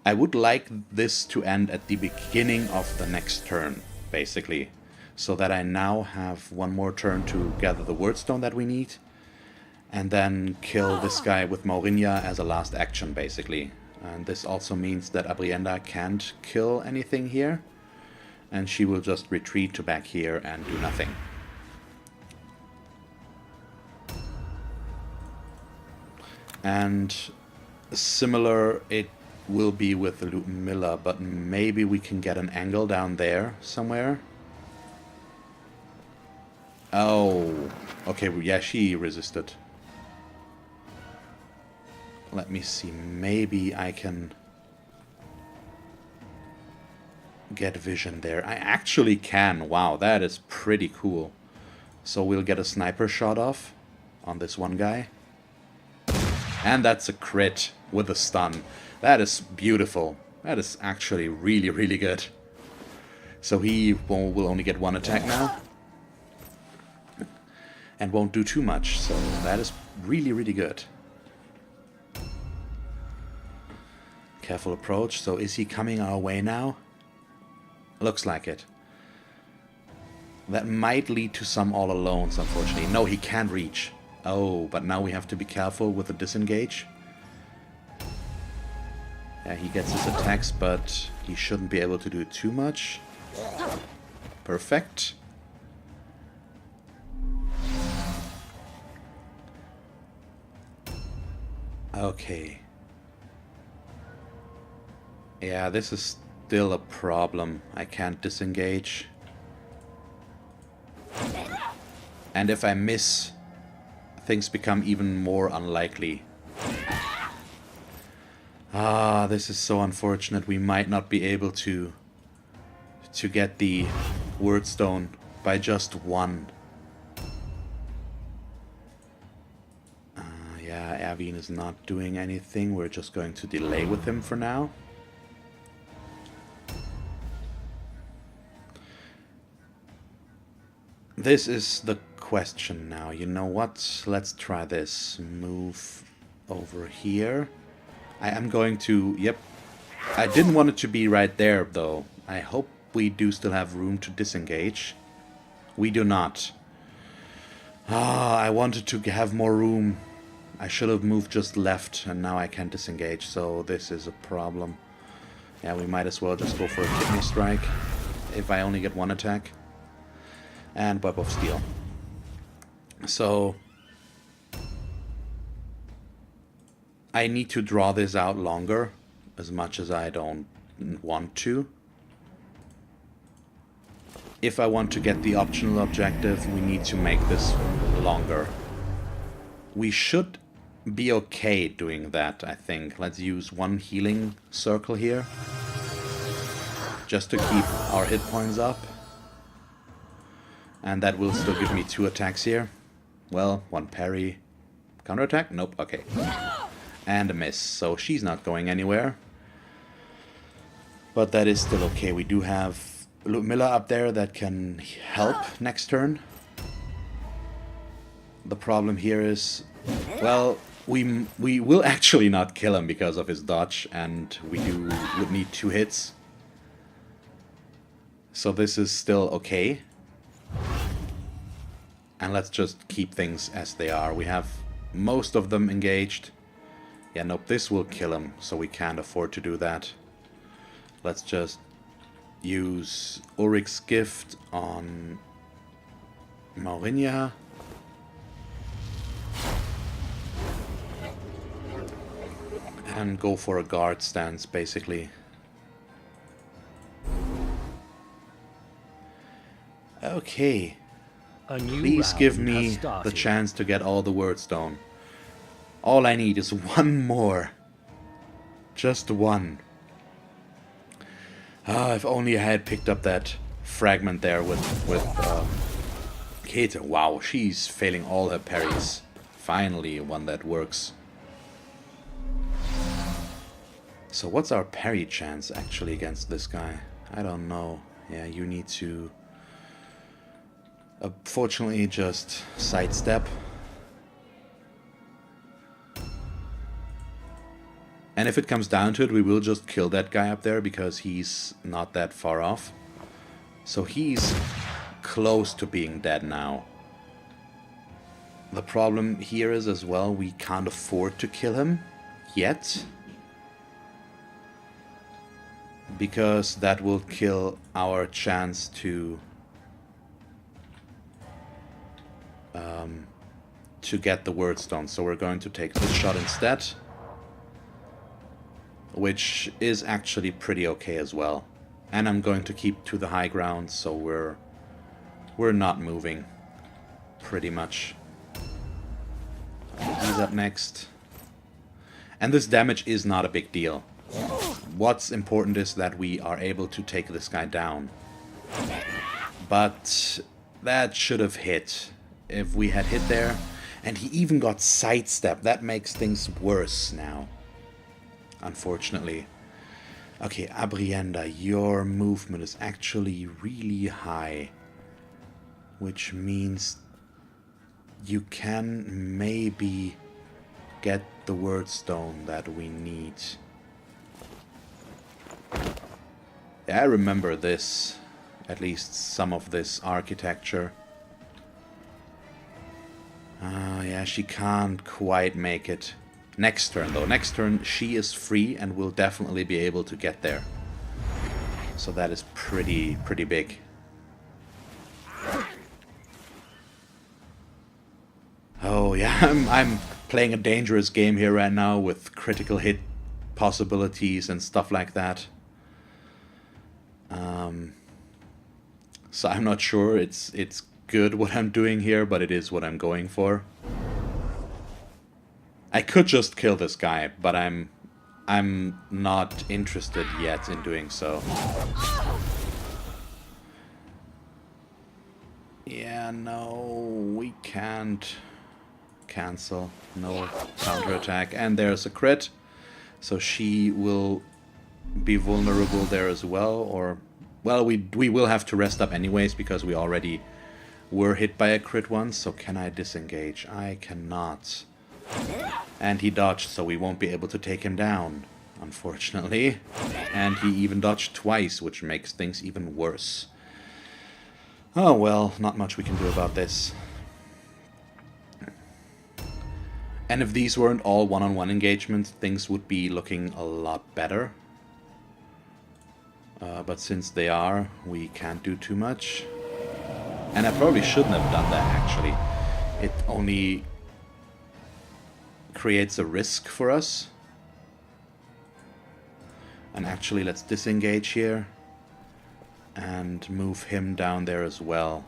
S1: I would like this to end at the beginning of the next turn, basically. So that I now have 1 more turn to gather the wordstone that we need. And then kill this guy with Maurinha as a last action, basically. And this also means that Abrienda can't kill anything here. And she will just retreat to back here and do nothing. And similar it will be with Ludmilla, but maybe we can get an angle down there somewhere. Oh, okay, yeah, she resisted. Let me see, maybe I can get vision there. I actually can. Wow, that is pretty cool. So we'll get a sniper shot off on this one guy. And that's a crit. with a stun. That is beautiful. That is actually really, really good. So he will only get one attack now. And won't do too much. So that is really, really good. Careful approach. So is he coming our way now? Looks like it. That might lead to some all alones, unfortunately. No, he can't reach. Oh, but now we have to be careful with the disengage. Yeah, he gets his attacks, but he shouldn't be able to do too much. Perfect. Okay. Yeah, this is still a problem. I can't disengage. And if I miss, things become even more unlikely. Ah, this is so unfortunate. We might not be able to get the wordstone by just one. Yeah, Erwin is not doing anything. We're just going to delay with him for now. This is the question now. You know what? Let's try this. Move over here. I am going to... Yep. I didn't want it to be right there, though. I hope we do still have room to disengage. We do not. Ah, I wanted to have more room. I should have moved just left, and now I can't disengage, so this is a problem. Yeah, we might as well just go for a kidney strike, if I only get one attack. And Web of Steel. So I need to draw this out longer, as much as I don't want to. If I want to get the optional objective, we need to make this longer. We should be okay doing that, I think. Let's use one healing circle here, just to keep our hit points up. And that will still give me 2 attacks here. Well, 1 parry. Counterattack? Nope, okay. And a miss, so she's not going anywhere. But that is still okay. We do have Miller up there that can help next turn. The problem here is, well, we will actually not kill him because of his dodge, and we would need 2 hits. So this is still okay. And let's just keep things as they are. We have most of them engaged. Yeah, nope, this will kill him, so we can't afford to do that. Let's just use Ulrich's Gift on Maurinia. And go for a guard stance, basically. Okay. Please give me the chance to get all the wordstone. All I need is one more. Just one. Ah, if only I had picked up that fragment there with Kate. Wow, she's failing all her parries. Finally, one that works. So what's our parry chance actually against this guy? I don't know. Yeah, you need to... Fortunately, just sidestep. And if it comes down to it, we will just kill that guy up there because he's not that far off. So he's close to being dead now. The problem here is as well, we can't afford to kill him yet. Because that will kill our chance to get the wordstone. So we're going to take this shot instead, which is actually pretty okay as well. And I'm going to keep to the high ground, so we're not moving pretty much. He's up next. And this damage is not a big deal. What's important is that we are able to take this guy down. But that should have hit. If we had hit there, and he even got sidestepped, that makes things worse now. unfortunately. Okay, Abrienda, your movement is actually really high, which means you can maybe get the word stone that we need. Yeah, I remember this, at least some of this architecture. Yeah, she can't quite make it. Next turn, though. Next turn, she is free and will definitely be able to get there. So that is pretty big. Oh, yeah, I'm playing a dangerous game here right now with critical hit possibilities and stuff like that. So I'm not sure it's good what I'm doing here, but it is what I'm going for. I could just kill this guy, but I'm not interested yet in doing so. Yeah, no, we can't cancel. No counterattack. And there's a crit. So she will be vulnerable there as well. Or, well, we will have to rest up anyways because we already were hit by a crit once. So can I disengage? I cannot. And he dodged, so we won't be able to take him down, unfortunately. And he even dodged twice, which makes things even worse. Oh well, not much we can do about this. And if these weren't all one-on-one engagements, things would be looking a lot better. But since they are, we can't do too much. And I probably shouldn't have done that, actually. It only creates a risk for us. And actually, let's disengage here. And move him down there as well.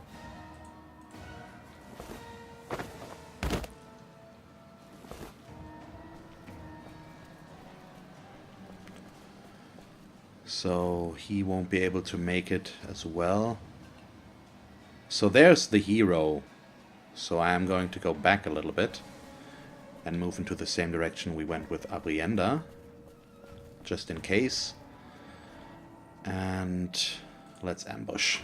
S1: So he won't be able to make it as well. So there's the hero. So I am going to go back a little bit. And move into the same direction we went with Abrienda. Just in case. And let's ambush.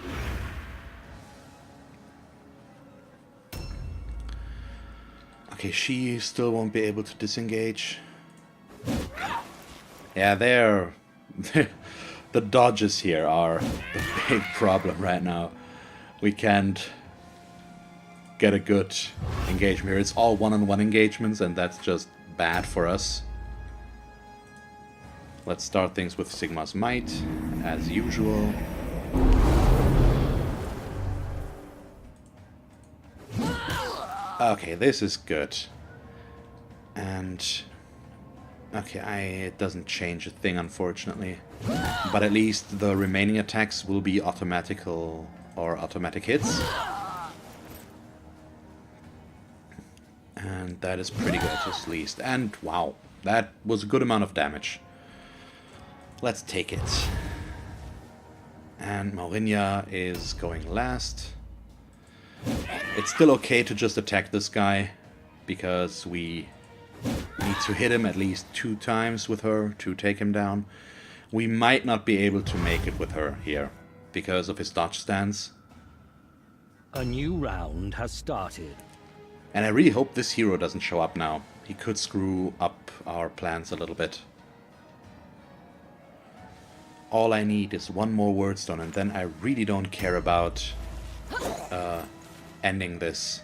S1: Okay, she still won't be able to disengage. Yeah, the dodges here are the big problem right now. We can't get a good engagement here. It's all one-on-one engagements, and that's just bad for us. Let's start things with Sigmar's Might, as usual. Okay, this is good. And okay, it doesn't change a thing, unfortunately. But at least the remaining attacks will be automatic hits. And that is pretty good, at least. And wow, that was a good amount of damage. Let's take it. And Maurinia is going last. It's still okay to just attack this guy, because we need to hit him at least 2 times with her to take him down. We might not be able to make it with her here, because of his dodge stance.
S2: A new round has started.
S1: And I really hope this hero doesn't show up now. He could screw up our plans a little bit. All I need is one more wordstone, and then I really don't care about ending this.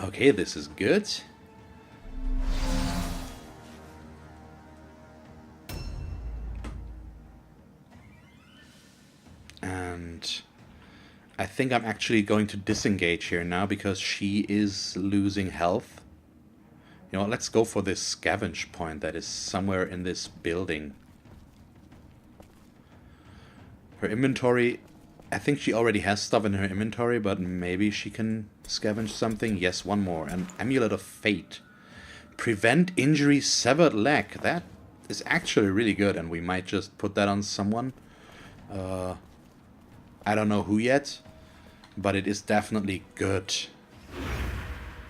S1: Okay, this is good. And I think I'm actually going to disengage here now, because she is losing health. You know what, let's go for this scavenge point that is somewhere in this building. Her inventory, I think she already has stuff in her inventory, but maybe she can scavenge something. Yes, one more. An Amulet of Fate. Prevent injury, severed leg. That is actually really good, and we might just put that on someone. I don't know who yet, but it is definitely good.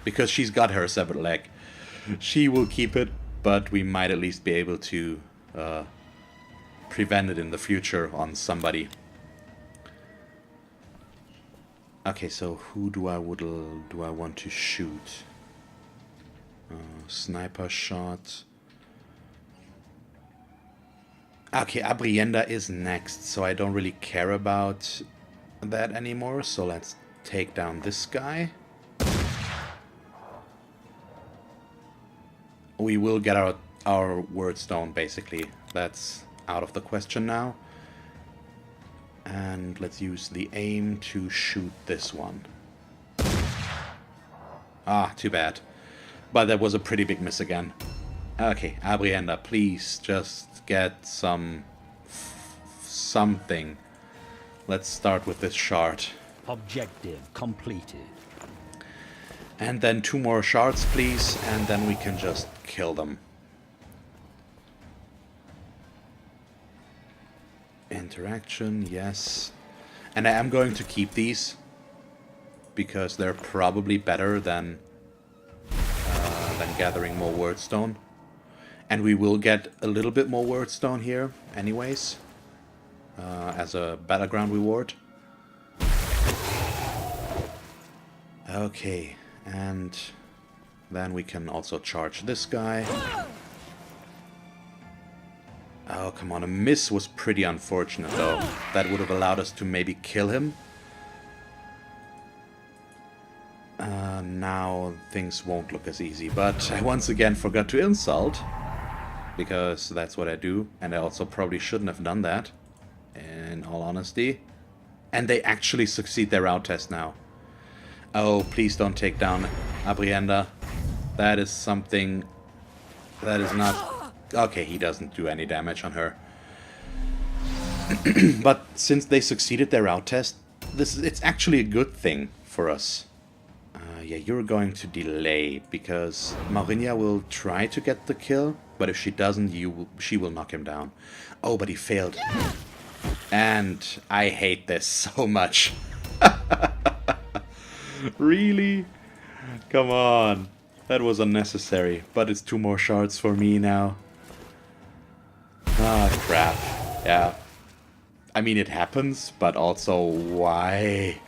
S1: Because she's got her severed leg. She will keep it, but we might at least be able to prevent it in the future on somebody. Okay, so who do I want to shoot? Sniper shot. Okay, Abrienda is next, so I don't really care about that anymore. So let's take down this guy. We will get our word stone, basically. That's out of the question now. And let's use the aim to shoot this one. Ah, too bad. But that was a pretty big miss again. Okay, Abrienda, please just get something. Let's start with this shard.
S2: Objective completed.
S1: And then 2 more shards, please, and then we can just kill them. Interaction, yes. And I am going to keep these, because they're probably better than gathering more wordstone. And we will get a little bit more wordstone here, anyways, as a battleground reward. Okay, and then we can also charge this guy. Oh, come on, a miss was pretty unfortunate, though. That would have allowed us to maybe kill him. Now things won't look as easy, but I once again forgot to insult, because that's what I do, and I also probably shouldn't have done that, in all honesty. And they actually succeed their route test now. Oh, please don't take down Abrienda. That is something that is not... Okay, he doesn't do any damage on her. But since they succeeded their route test, it's actually a good thing for us. Yeah, you're going to delay, because Maurinia will try to get the kill, but if she doesn't, she will knock him down. Oh, but he failed. And I hate this so much. Really? Come on. That was unnecessary, but it's 2 more shards for me now. Ah, crap. Yeah. I mean, it happens, but also, why?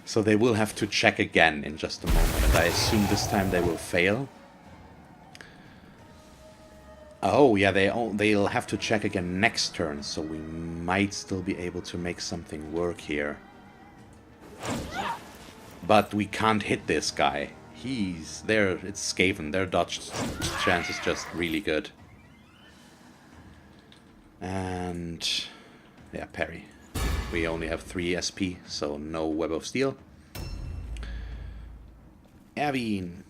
S1: So they will have to check again in just a moment, and I assume this time they will fail. Oh, yeah, they'll have to check again next turn, so we might still be able to make something work here. But we can't hit this guy. He's there. It's Skaven. Their dodge chance is just really good. And yeah, parry. We only have 3 SP, so no Web of Steel. Aveen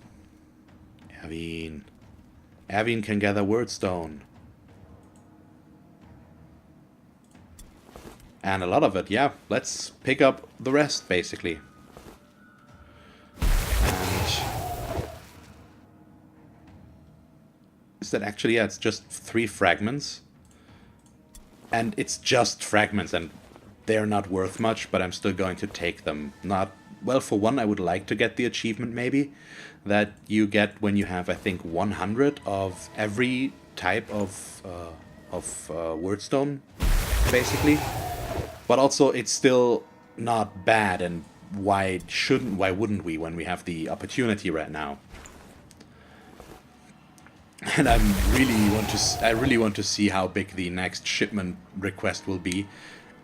S1: can gather Wordstone. And a lot of it, yeah. Let's pick up the rest, basically. And... is that actually, yeah, it's just 3 fragments. And it's just fragments, and they're not worth much, but I'm still going to take them. Not... well, for one, I would like to get the achievement, maybe, that you get when you have, I think, 100 of every type of wordstone, basically. But also, it's still not bad, and why wouldn't we when we have the opportunity right now? And I really want to see how big the next shipment request will be,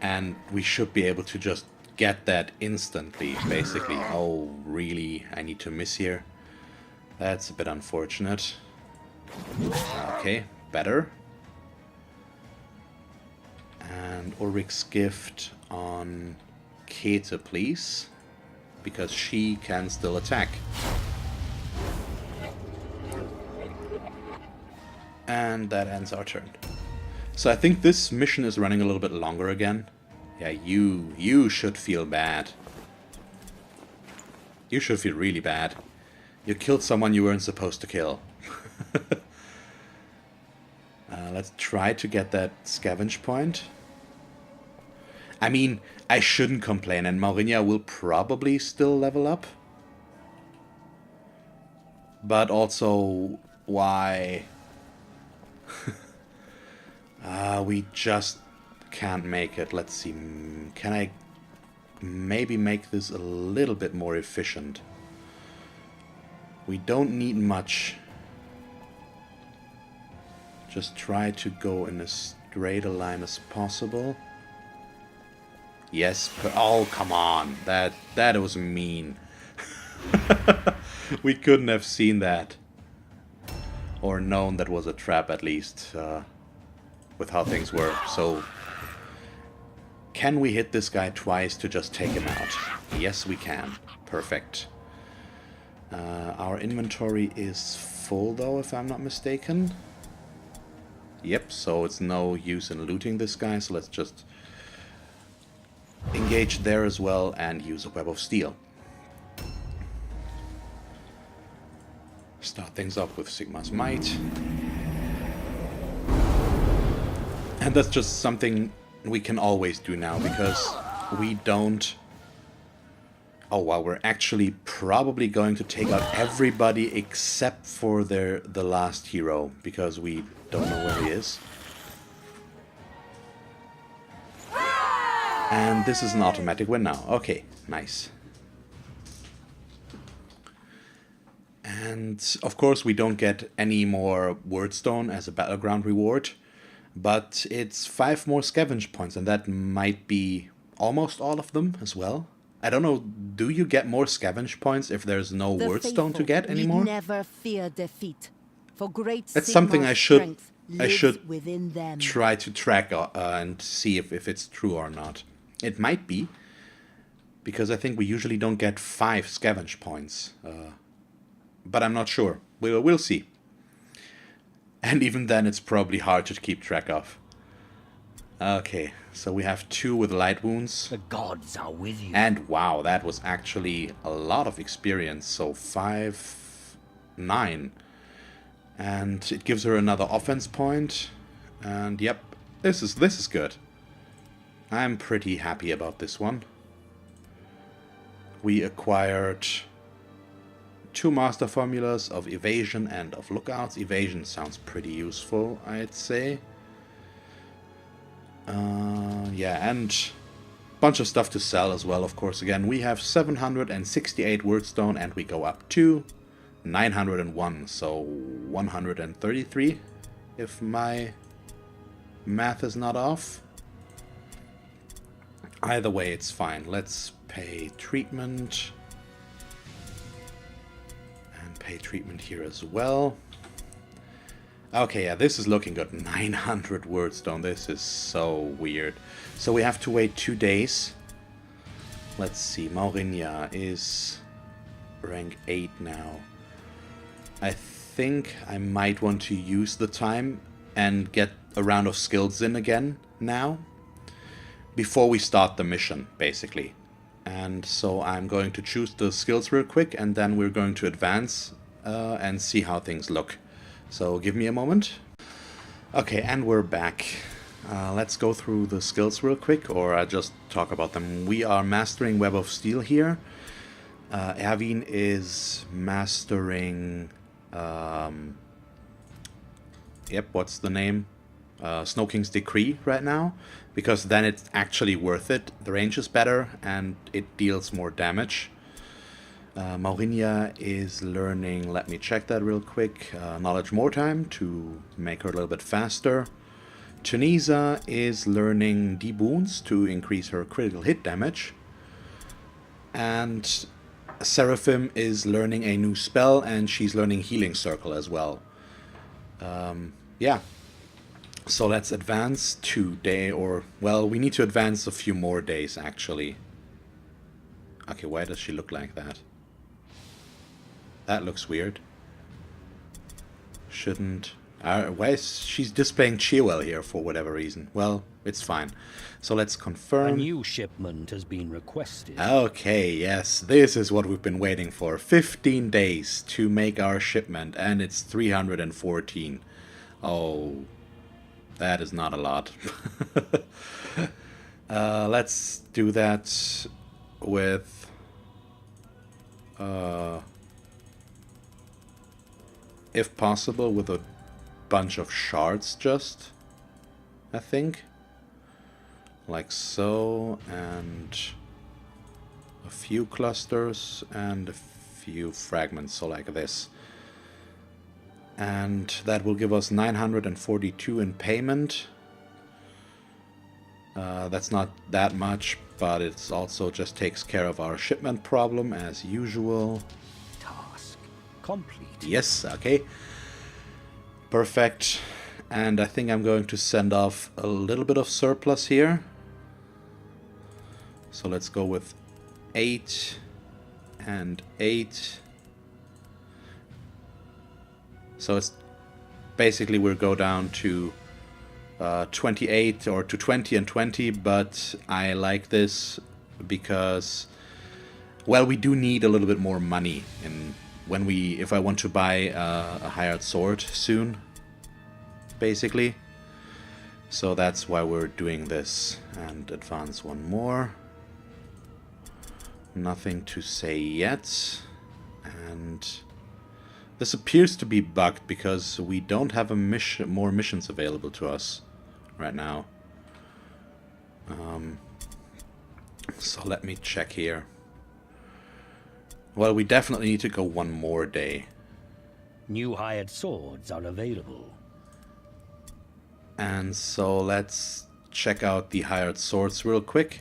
S1: and we should be able to just get that instantly, basically. Oh, really? I need to miss here? That's a bit unfortunate. Okay, better. And Ulrich's gift on Kete, please. Because she can still attack. And that ends our turn. So I think this mission is running a little bit longer again. Yeah, you should feel bad. You should feel really bad. You killed someone you weren't supposed to kill. Let's try to get that scavenge point. I mean, I shouldn't complain, and Maurinia will probably still level up. But also, why... we just can't make it. Let's see. Can I maybe make this a little bit more efficient? We don't need much. Just try to go in as straight a line as possible. Yes. Oh, come on. That was mean. We couldn't have seen that. Or known that was a trap, at least. With how things were. So, can we hit this guy twice to just take him out? Yes, we can. Perfect. Our inventory is full, though, if I'm not mistaken. Yep, so it's no use in looting this guy, so let's just engage there as well and use a Web of Steel. Start things off with Sigmar's Might. And that's just something we can always do now, because we don't... Oh wow, we're actually probably going to take out everybody except for the last hero, because we don't know where he is. And this is an automatic win now. Okay, nice. And of course we don't get any more Wordstone as a battleground reward, but it's 5 more scavenge points, and that might be almost all of them as well. I don't know, do you get more scavenge points if there's no Wordstone to get anymore?
S3: Never fear defeat. For great
S1: That's something I should
S3: within them.
S1: Try to track and see if it's true or not. It might be, because I think we usually don't get 5 scavenge points. But I'm not sure. We'll see. And even then, it's probably hard to keep track of. Okay, so we have 2 with light wounds.
S2: The gods are with you.
S1: And wow, that was actually a lot of experience. So 5, 9. And it gives her another offense point. And yep, this is good. I'm pretty happy about this one. We acquired 2 master formulas of evasion and of lookouts. Evasion sounds pretty useful, I'd say. Yeah, and a bunch of stuff to sell as well, of course. Again, we have 768 Wordstone, and we go up to 901, so 133, if my math is not off. Either way, it's fine. Let's pay treatment. And pay treatment here as well. Okay, yeah, this is looking good. 900 Wordstone. This is so weird. So we have to wait 2 days. Let's see. Maurinia is rank 8 now. I think I might want to use the time and get a round of skills in again now, before we start the mission, basically. And so I'm going to choose the skills real quick, and then we're going to advance and see how things look. So give me a moment. Okay, and we're back. Let's go through the skills real quick, or I'll just talk about them. We are mastering Web of Steel here. Erwin is mastering... yep, what's the name? Snow King's Decree right now, because then it's actually worth it. The range is better and it deals more damage. Maurinia is learning, let me check that real quick, Knowledge Mordheim to make her a little bit faster. Tunisa is learning Deboons to increase her critical hit damage. And Seraphim is learning a new spell, and she's learning Healing Circle as well. Yeah. So let's advance 2 days, or, well, we need to advance a few more days, actually. Okay, why does she look like that? That looks weird. Shouldn't... why is she's displaying Cheerwell here for whatever reason? Well, it's fine. So let's confirm.
S2: A new shipment has been requested.
S1: Okay, yes, this is what we've been waiting for. 15 days to make our shipment, and it's 314. Oh... that is not a lot. Let's do that with... if possible, with a bunch of shards just, I think. Like so, and a few clusters and a few fragments, so like this. And that will give us 942 in payment. That's not that much, but it also just takes care of our shipment problem as usual.
S2: Task complete.
S1: Yes, okay. Perfect. And I think I'm going to send off a little bit of surplus here. So let's go with 8 and 8. So it's basically we'll go down to 28 or to 20 and 20, but I like this because, well, we do need a little bit more money if I want to buy a hired sword soon, basically. So that's why we're doing this. And advance one more. Nothing to say yet. And this appears to be bugged because we don't have more missions available to us right now. So let me check here. Well, we definitely need to go one more day.
S2: New hired swords are available.
S1: And so let's check out the hired swords real quick.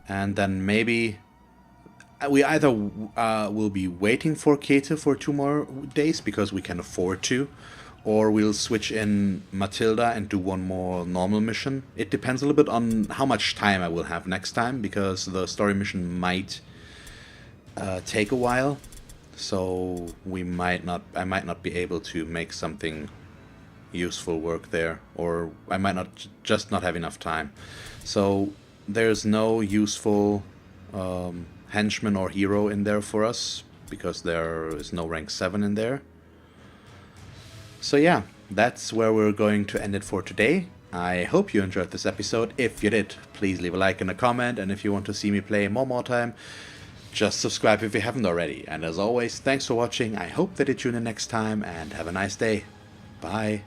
S1: And then maybe we either will be waiting for Kete for 2 more days because we can afford to, or we'll switch in Matilda and do one more normal mission. It depends a little bit on how much time I will have next time, because the story mission might take a while. So I might not be able to make something useful work there, or I might just not have enough time. So there's no useful henchman or hero in there for us, because there is no rank 7 in there. So yeah, that's where we're going to end it for today. I hope you enjoyed this episode. If you did, please leave a like and a comment, and if you want to see me play more Mordheim, just subscribe if you haven't already. And as always, thanks for watching. I hope that you tune in next time, and have a nice day. Bye.